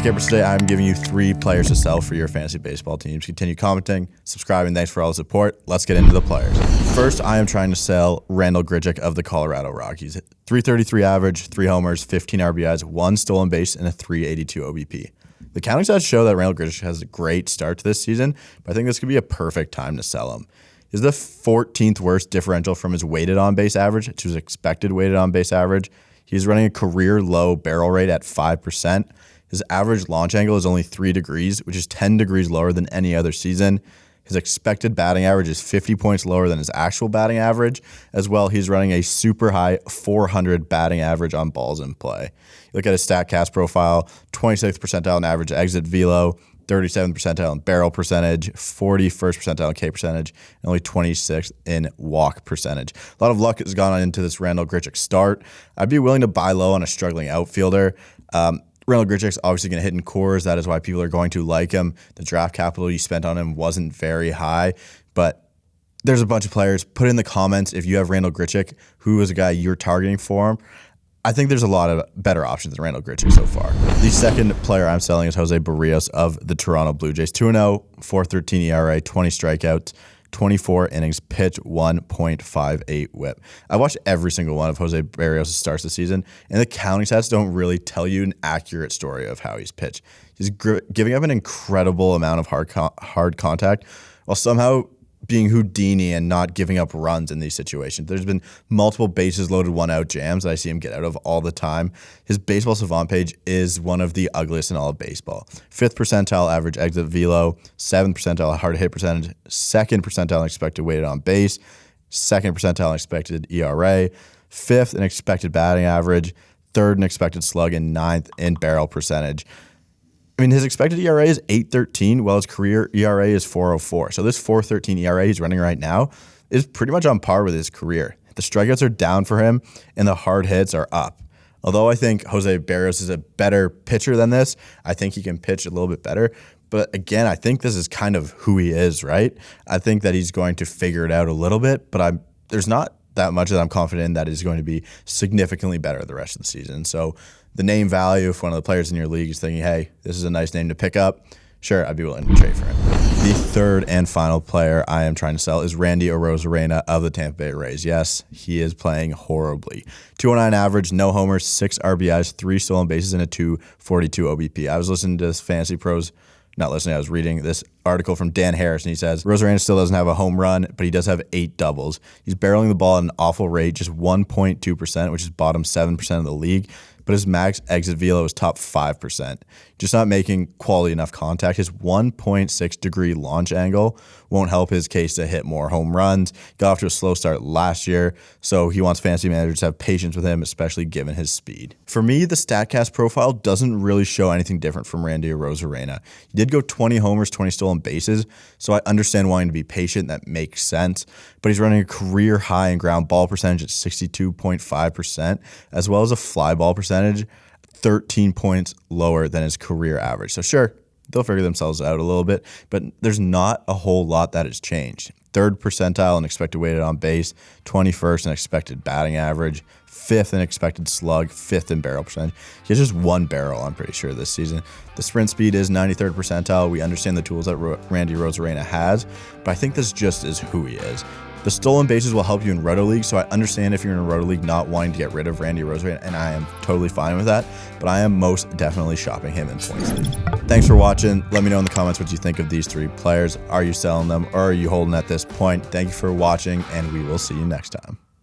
Skippers. Today I'm giving you 3 players to sell for your fantasy baseball teams. Continue commenting, subscribing. Thanks for all the support. Let's get into the players. First, I am trying to sell Randall Grichuk of the Colorado Rockies. 333 average, 3 homers, 15 RBIs, 1 stolen base, and a 382 OBP. The counting stats show that Randall Grichuk has a great start to this season, but I think this could be a perfect time to sell him. He's the 14th worst differential from his weighted on-base average to his expected weighted on-base average. He's running a career low barrel rate at 5%. His average launch angle is only 3 degrees, which is 10 degrees lower than any other season. His expected batting average is 50 points lower than his actual batting average. As well, he's running a super high 400 batting average on balls in play. You look at his StatCast profile, 26th percentile in average exit velo, 37th percentile in barrel percentage, 41st percentile in K percentage, and only 26th in walk percentage. A lot of luck has gone into this Randall Grichuk start. I'd be willing to buy low on a struggling outfielder. Randall Grichuk's obviously going to hit in cores. That is why people are going to like him. The draft capital you spent on him wasn't very high, but there's a bunch of players. Put in the comments if you have Randall Grichuk, who is a guy you're targeting for him. I think there's a lot of better options than Randall Grichuk so far. The second player I'm selling is Jose Barros of the Toronto Blue Jays. 2-0, 4.13 ERA, 20 strikeouts, 24 innings pitched, 1.58 whip. I watched every single one of Jose Barros' starts this season, and the counting stats don't really tell you an accurate story of how he's pitched. He's giving up an incredible amount of hard contact while somehow being Houdini and not giving up runs in these situations. There's been multiple bases loaded 1-out jams that I see him get out of all the time. His baseball savant page is one of the ugliest in all of baseball. 5th percentile average exit velo, 7th percentile hard hit percentage, 2nd percentile in expected weighted on base, 2nd percentile in expected ERA, 5th in expected batting average, 3rd in expected slug, and 9th in barrel percentage. I mean, his expected ERA is 8.13, while his career ERA is 4.04. So this 4.13 ERA he's running right now is pretty much on par with his career. The strikeouts are down for him, and the hard hits are up. Although I think Jose Barros is a better pitcher than this, I think he can pitch a little bit better. But again, I think this is kind of who he is, right? I think that he's going to figure it out a little bit, but there's not that much that I'm confident in that is going to be significantly better the rest of the season. So the name value, if one of the players in your league is thinking, hey, this is a nice name to pick up, sure, I'd be willing to trade for him. The third and final player I am trying to sell is Randy Rosario of the Tampa Bay Rays. Yes, he is playing horribly. 209 average, no homers, 6 RBIs, 3 stolen bases, and a 242 OBP. I was listening to this Fantasy Pros, not listening, I was reading this article from Dan Harris, and he says, Rosario still doesn't have a home run, but he does have 8 doubles. He's barreling the ball at an awful rate, just 1.2%, which is bottom 7% of the league. But his max exit velo is top 5%. Just not making quality enough contact. His 1.6 degree launch angle won't help his case to hit more home runs. Got off to a slow start last year, so he wants fantasy managers to have patience with him, especially given his speed. For me, the StatCast profile doesn't really show anything different from Randy Rosario. He did go 20 homers, 20 stolen bases, so I understand wanting to be patient. That makes sense. But he's running a career high in ground ball percentage at 62.5%, as well as a fly ball percentage 13 points lower than his career average. So sure, they'll figure themselves out a little bit, but there's not a whole lot that has changed. 3rd percentile in expected weighted on base, 21st in expected batting average, 5th in expected slug, 5th in barrel percentage. He has just 1 barrel, I'm pretty sure, this season. The sprint speed is 93rd percentile. We understand the tools that Randy Rosario has, but I think this just is who he is. The stolen bases will help you in Roto League, so I understand if you're in a Roto League not wanting to get rid of Randy Rosario, and I am totally fine with that, but I am most definitely shopping him in points league. Thanks for watching. Let me know in the comments what you think of these 3 players. Are you selling them, or are you holding at this point? Thank you for watching, and we will see you next time.